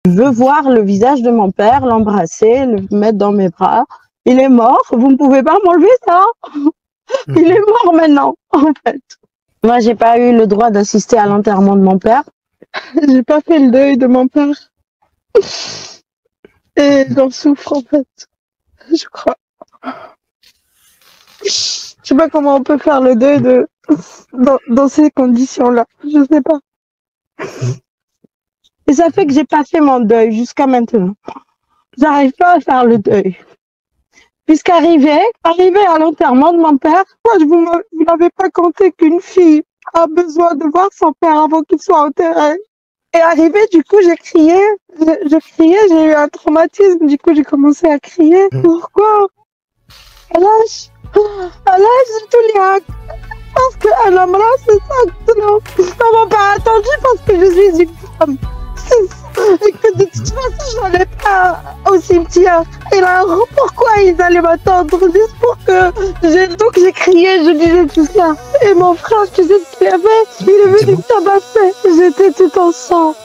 Je veux voir le visage de mon père, l'embrasser, le mettre dans mes bras. Il est mort, vous ne pouvez pas m'enlever ça. Il est mort maintenant, en fait. Moi, j'ai pas eu le droit d'assister à l'enterrement de mon père. J'ai pas fait le deuil de mon père. Et j'en souffre, en fait. Je crois. Je sais pas comment on peut faire le deuil dans ces conditions-là. Je sais pas. Et ça fait que j'ai pas fait mon deuil jusqu'à maintenant. J'arrive pas à faire le deuil. Puisqu'arrivé à l'enterrement de mon père, moi, vous n'avez pas compté qu'une fille a besoin de voir son père avant qu'il soit enterré. Et arrivé, du coup, j'ai crié. Je criais, j'ai eu un traumatisme. Du coup, j'ai commencé à crier. Pourquoi? علاش Julia? Parce qu'un homme là, c'est ça. Non, ça m'a pas attendu parce que je suis une femme. Et que de toute façon, je n'allais pas au cimetière. Et là, pourquoi ils allaient m'attendre? Juste pour que... Donc j'ai crié, je disais tout ça. Et mon frère, tu sais ce qu'il a fait? Il est venu me tabasser. J'étais tout en sang.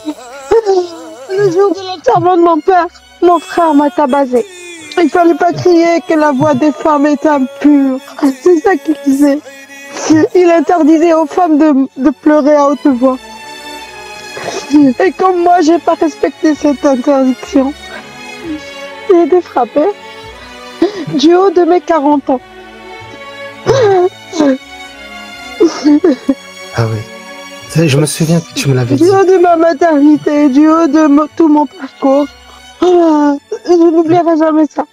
Le jour de l'enterrement de mon père, mon frère m'a tabassé. Il fallait pas crier que la voix des femmes est impure. C'est ça qu'il disait. Il interdisait aux femmes de pleurer à haute voix. Et comme moi, j'ai pas respecté cette interdiction, j'ai été frappée du haut de mes 40 ans. Ah oui. Ça, je me souviens que tu me l'avais dit. Du haut de ma maternité, du haut de tout mon parcours. Je n'oublierai jamais ça.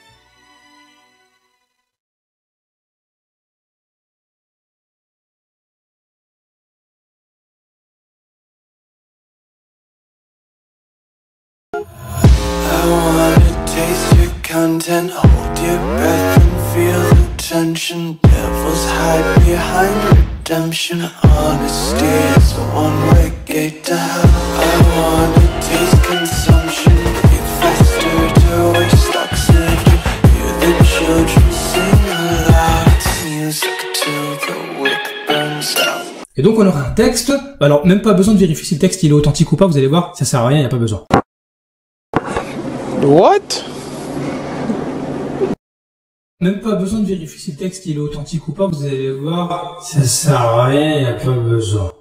Content, hold your breath and feel the tension. Devils hide behind redemption. Honesty is a one-way gate to hell. I wanna taste consumption. Breathe faster to waste oxygen. Hear the children sing aloud. It's music till the wick burns out. Et donc on aura un texte. Alors même pas besoin de vérifier si le texte il est authentique ou pas. Vous allez voir, ça sert à rien, il n'y a pas besoin. What? Même pas besoin de vérifier si le texte il est authentique ou pas, vous allez voir, ça sert à rien, il n'y a pas besoin.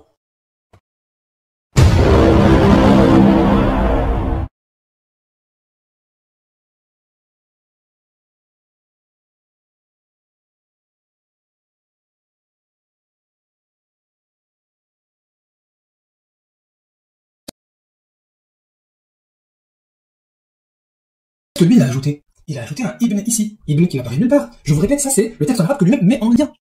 Ce que lui il a ajouté. Il a ajouté un Ibn ici. Ibn qui n'apparaît nulle part. Je vous répète, ça c'est le texte en arabe que lui-même met en lien.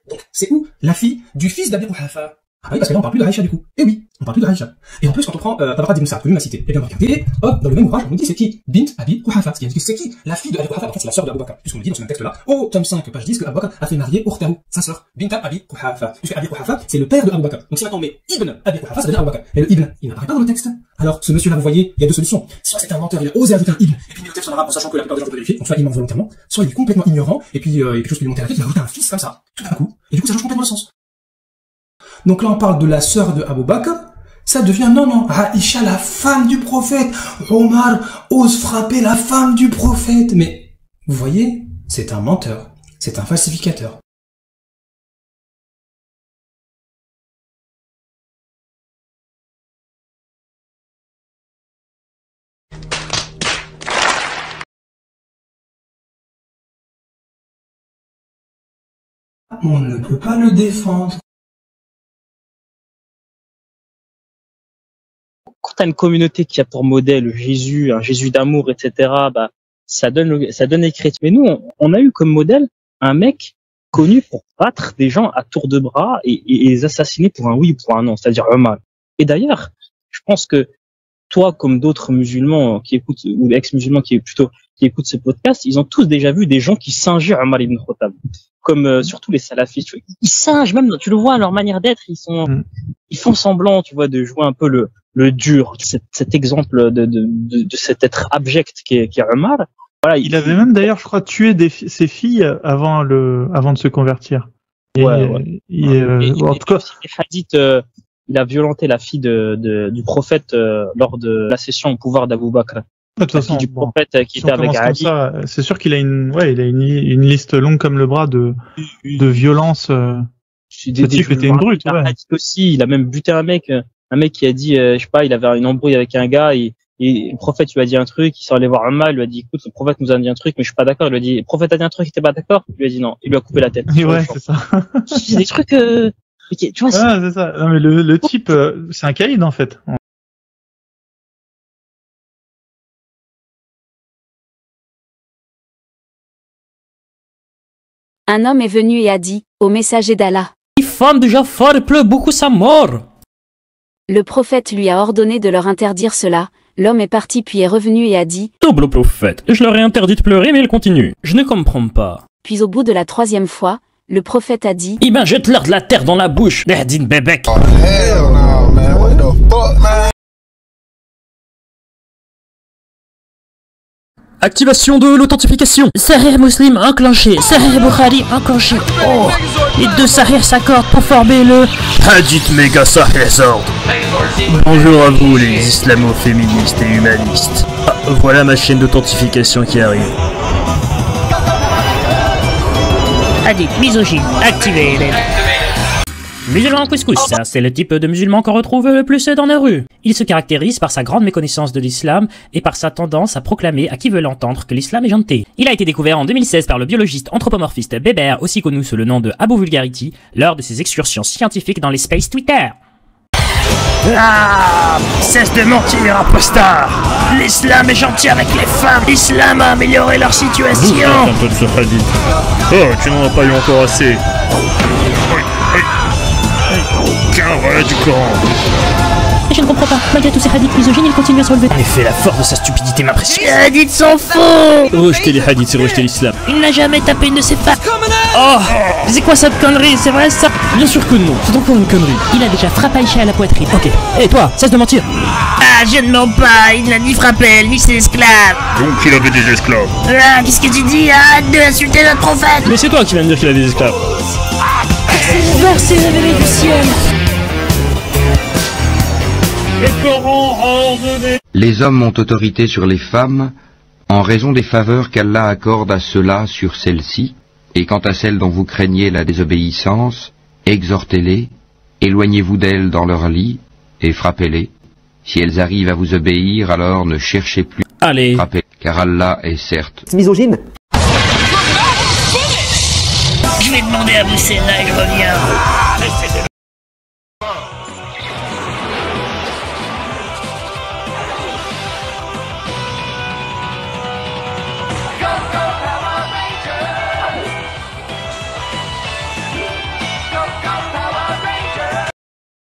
Donc, c'est où? La fille du fils d'Abi Quhafa. Ah oui, parce que là on parle plus de Aïcha du coup. Eh oui, on parle plus de Aïcha. Et en plus, quand on prend Tabaqat ibn Sa'd, que lui m'a cité, et bien on va regarder, hop, dans le même ouvrage, on nous dit c'est qui? Bint Abi Quhafa. C'est qui? La fille de Abi Quhafa. En fait, c'est la sœur de Abu Bakr. Puisqu'on nous dit dans ce même texte-là, au tome 5, page 10, que Abu Bakr a fait marier Ukhtahu, sa sœur, Bint Abi Quhafa. Puisque Abi Quhafa, c'est le père de Abu Bakr. Donc si maintenant on met Ibn Abi Quhafa, ça devient Abu Bakr. Et le Ibn, il n'apparaît pas dans le texte. Alors, ce monsieur-là, vous voyez, il y a deux solutions. Soit c'est un menteur, il a osé ajouter un Ibn, et puis il le texte en arabe en sachant que la plupart des gens peuvent vérifier, donc soit il ment volontairement, soit il est complètement ignorant, et puis quelque chose qui lui montait à la tête, il a ajouté un fils comme ça, tout d'un coup, et du coup ça change complètement le sens. Donc là on parle de la sœur de Abu Bakr, ça devient non, Aïcha, la femme du prophète, Omar ose frapper la femme du prophète, mais vous voyez, c'est un menteur, c'est un falsificateur. On ne peut pas le défendre. Quand t'as une communauté qui a pour modèle Jésus, un Jésus d'amour, etc., bah, ça donne les chrétiens. Mais nous, on a eu comme modèle un mec connu pour battre des gens à tour de bras et les assassiner pour un oui ou pour un non, c'est-à-dire Omar. Et d'ailleurs, je pense que toi, comme d'autres musulmans qui écoutent, ou ex-musulmans qui écoutent ce podcast, ils ont tous déjà vu des gens qui singeaient Omar ibn Khattab. Comme surtout les salafistes, tu vois, ils singent, même tu le vois à leur manière d'être, ils font semblant, tu vois, de jouer un peu le dur. Cet exemple de cet être abject qui est Omar. Voilà, il avait même d'ailleurs, je crois, tué ses filles avant de se convertir. Ouais. En tout cas, les hadiths il a violenté la fille du prophète lors de la session au pouvoir d'Abou Bakr. De toute façon, Du prophète qui si était on avec commence comme Ali. ça, c'est sûr qu'il a une liste longue comme le bras de violences. Ce type était une brute, ouais. Aussi, il a même buté un mec qui a dit, je sais pas, il avait une embrouille avec un gars et le prophète lui a dit un truc, il s'est allé voir un mal, il lui a dit, écoute, le prophète nous a dit un truc, mais je suis pas d'accord. Il lui a dit, le prophète a dit un truc, t'es pas d'accord? Il lui a dit non, il lui a coupé la tête. Ouais, c'est ça. C'est des trucs, tu vois, C'est ça. Non, mais le type, c'est un caïd, en fait. Un homme est venu et a dit, au messager d'Allah. Les femmes de Jafar pleurent beaucoup sa mort. Le prophète lui a ordonné de leur interdire cela. L'homme est parti puis est revenu et a dit, Double prophète, je leur ai interdit de pleurer mais ils continuent. Je ne comprends pas. puis au bout de la 3e fois, le prophète a dit, Eh ben jette-leur de la terre dans la bouche. Nerdine bébé. Activation de l'authentification. Sahih Muslim enclenché. Sahih Bukhari enclenché. Oh, les deux Sahih s'accordent pour former le Hadith Mega Sahih Sword. Bonjour à vous les islamo-féministes et humanistes. Ah, voilà ma chaîne d'authentification qui arrive. Hadith misogyne activé. Musulman couscous, ça c'est le type de musulman qu'on retrouve le plus dans nos rues. Il se caractérise par sa grande méconnaissance de l'islam et par sa tendance à proclamer à qui veut l'entendre que l'islam est gentil. Il a été découvert en 2016 par le biologiste anthropomorphiste Bébert, aussi connu sous le nom de Abu Vulgarity, lors de ses excursions scientifiques dans l'espace Twitter. Ah, cesse de mentir, apostat. L'islam est gentil avec les femmes. L'islam a amélioré leur situation. Un peu de ce hadith. Oh, tu n'en as pas eu encore assez. Tiens, voilà du Coran. Je ne comprends pas. Malgré tous ces hadiths misogynes, il continue à se relever. En effet, la force de sa stupidité m'impressionne. Les hadiths sont faux. Rejetez les hadiths, c'est rejeter l'islam. Il n'a jamais tapé une de ses femmes. Oh, c'est quoi cette connerie? C'est vrai ça? Bien sûr que non, c'est encore une connerie. Il a déjà frappé Aïcha à la poitrine. Ok. Et toi, cesse de mentir. Ah, je ne mens pas. Il n'a ni frappé, ni ses esclaves. Donc il avait des esclaves. Ah, qu'est-ce que tu dis? Arrête de insulter notre prophète. Mais c'est toi qui viens de dire qu'il a des esclaves. Verset révélé du ciel. Le Coran a ordonné. Les hommes ont autorité sur les femmes en raison des faveurs qu'Allah accorde à ceux-là sur celles-ci, et quant à celles dont vous craignez la désobéissance, exhortez-les, éloignez-vous d'elles dans leur lit, et frappez-les. Si elles arrivent à vous obéir, alors ne cherchez plus à frapper, car Allah est certes misogyne. Je vais demander à Boussena et je reviens.